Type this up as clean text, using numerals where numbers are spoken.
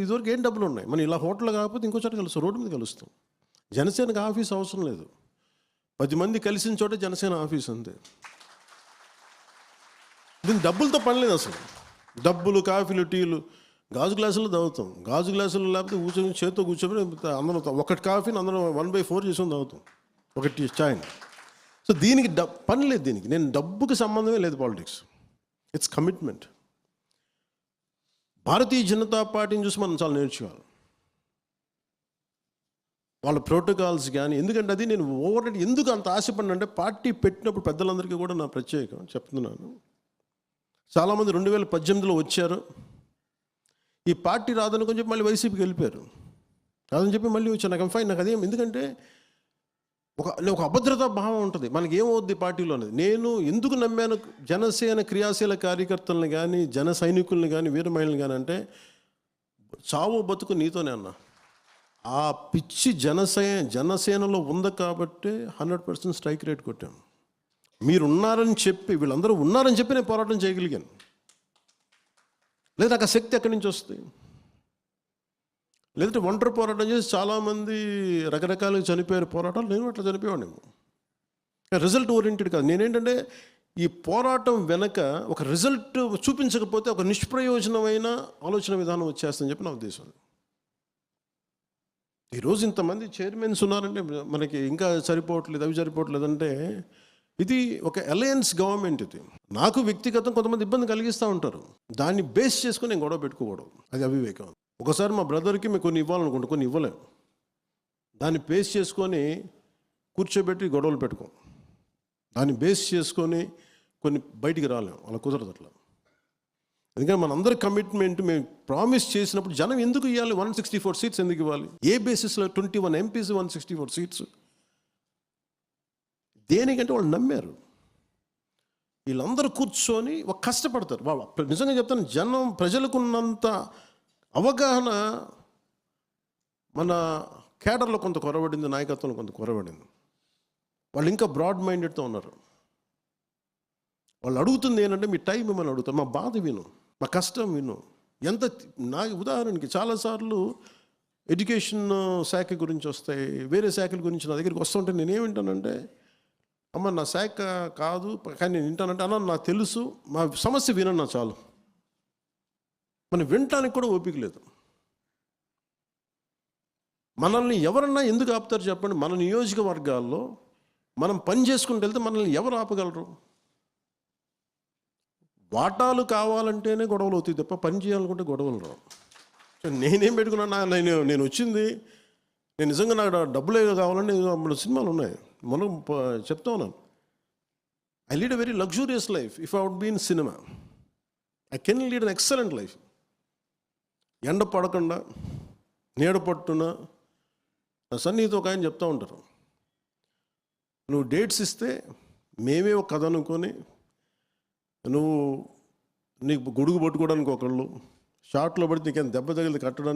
ఇదివరకు ఏం డబ్బులు ఉన్నాయి, మనం ఇలా హోటల్ కాకపోతే ఇంకో చోట కలుస్తాం, రోడ్డు మీద కలుస్తాం. జనసేనకు ఆఫీస్ అవసరం లేదు, 10 మంది కలిసిన చోట జనసేన ఆఫీస్ అంతే. దీనికి డబ్బులతో పని లేదు అసలు. డబ్బులు, కాఫీలు, టీలు గాజు గ్లాసులు తాగుతాం. గాజు గ్లాసులు లేకపోతే కూర్చొని చేతితో కూర్చొని అందరం ఒకటి కాఫీని అందరం 1/4 చేసుకొని తాగుతాం, ఒకటి చాయ్. సో దీనికి పని లేదు. దీనికి నేను డబ్బుకి సంబంధమే లేదు. Politics it's commitment. Bharatiya Janata పార్టీని చూసి మనం చాలా నేర్చుకోవాలి, వాళ్ళ ప్రోటోకాల్స్ కానీ. ఎందుకంటే అది నేను ఎందుకు అంత ఆశపడినంటే, పార్టీ పెట్టినప్పుడు పెద్దలందరికీ కూడా నా ప్రత్యేకం చెప్తున్నాను. చాలామంది 2018లో వచ్చారు, ఈ పార్టీ రాదని కొంచెం మళ్ళీ వైసీపీకి వెళ్ళిపోయారు. రాదని చెప్పి మళ్ళీ వచ్చాను. నాకు ఫైన్, నాకు అదేం, ఎందుకంటే ఒక అభద్రతా భావం ఉంటుంది. మనకి ఏమవుద్ది పార్టీలో అనేది. నేను ఎందుకు నమ్మాను జనసేన క్రియాశీల కార్యకర్తలను కానీ, జన సైనికులను కానీ, వీర మహిళలను కానీ అంటే, చావు బతుకు నీతోనే అన్న. ఆ పిచ్చి జనసేనలో ఉంది కాబట్టి 100% స్ట్రైక్ రేట్ కొట్టాను. మీరు ఉన్నారని చెప్పి, వీళ్ళందరూ ఉన్నారని చెప్పి నేను పోరాటం చేయగలిగాను. లేదా నాకు ఆ శక్తి ఎక్కడి నుంచి వస్తుంది? లేదంటే ఒంటరి పోరాటం చేసి చాలామంది రకరకాలుగా చనిపోయారు పోరాటాలు, నేను అట్లా చనిపోయానేమో. రిజల్ట్ ఓరియంటెడ్ కాదు. నేనేంటంటే ఈ పోరాటం వెనక ఒక రిజల్ట్ చూపించకపోతే ఒక నిష్ప్రయోజనమైన ఆలోచన విధానం వచ్చేస్తుందని చెప్పి నా ఉద్దేశం. ఈరోజు ఇంతమంది చైర్మన్స్ ఉన్నారంటే మనకి ఇంకా సరిపోవట్లేదు, అవి సరిపోవట్లేదు అంటే ఇది ఒక అలయన్స్ గవర్నమెంట్. ఇది నాకు వ్యక్తిగతం కొంతమంది ఇబ్బంది కలిగిస్తూ ఉంటారు, దాన్ని బేస్ చేసుకొని నేను గొడవ పెట్టుకోకూడదు, అది అవివేకం. ఒకసారి మా బ్రదర్కి మేము కొన్ని ఇవ్వాలనుకుంటే కొన్ని ఇవ్వలేము, దాన్ని బేస్ చేసుకొని కూర్చోబెట్టి గొడవలు పెట్టుకోం. దాన్ని బేస్ చేసుకొని కొన్ని బయటికి రాలేము, అలా కుదరదు అట్లా. ఎందుకంటే మనందరి కమిట్మెంట్ మేము ప్రామిస్ చేసినప్పుడు జనం ఎందుకు ఇవ్వాలి? 164 సీట్స్ ఎందుకు ఇవ్వాలి? ఏ బేసిస్లో 21 ఎంపీస్ 164 సీట్స్? దేనికంటే వాళ్ళు నమ్మారు. వీళ్ళందరూ కూర్చొని ఒక కష్టపడతారు. వాళ్ళు నిజంగా చెప్తాను, ప్రజలకున్నంత అవగాహన మన కేడర్లో కొంత కొరబడింది, నాయకత్వంలో కొంత కొరబడింది. వాళ్ళు ఇంకా బ్రాడ్ మైండెడ్తో ఉన్నారు. వాళ్ళు అడుగుతుంది ఏంటంటే, మీ టైం ఏమని అడుగుతారు, మా బాధ విను, మా కష్టం విను. నా ఉదాహరణకి చాలాసార్లు ఎడ్యుకేషన్ శాఖ గురించి వస్తాయి, వేరే శాఖల గురించి నా దగ్గరికి వస్తుంటే నేనేమింటానంటే, అమ్మ నా శాఖ కాదు కానీ నేను వింటానంటే, అన్న నాకు తెలుసు, మా సమస్య వినన్నా చాలు. మనం వినటానికి కూడా ఓపిక లేదు. మనల్ని ఎవరన్నా ఎందుకు ఆపుతారు చెప్పండి? మన నియోజకవర్గాల్లో మనం పని చేసుకుంటూ వెళ్తే మనల్ని ఎవరు ఆపగలరు? వాటాలు కావాలంటేనే గొడవలు అవుతాయి తప్ప పని చేయాలనుకుంటే గొడవలు రావు. నేనేం పెట్టుకున్నా, నేను వచ్చింది, నేను నిజంగా నాకు డబ్బులే కావాలంటే మన సినిమాలు ఉన్నాయి, మనం చెప్తా ఉన్నాను. I lead a very luxurious life. If I would be in cinema, I can lead an excellent life. ఎండ పడకుండా, నీడ పట్టున. నా సన్నిహితో ఒక ఆయన చెప్తూ ఉంటారు, నువ్వు డేట్స్ ఇస్తే మేమే ఒక కథ అనుకొని, నువ్వు నీకు గొడుగు పట్టుకోవడానికి ఒకళ్ళు, షార్ట్లో పడితే నీకేం దెబ్బ తగిలింది కట్టడానికి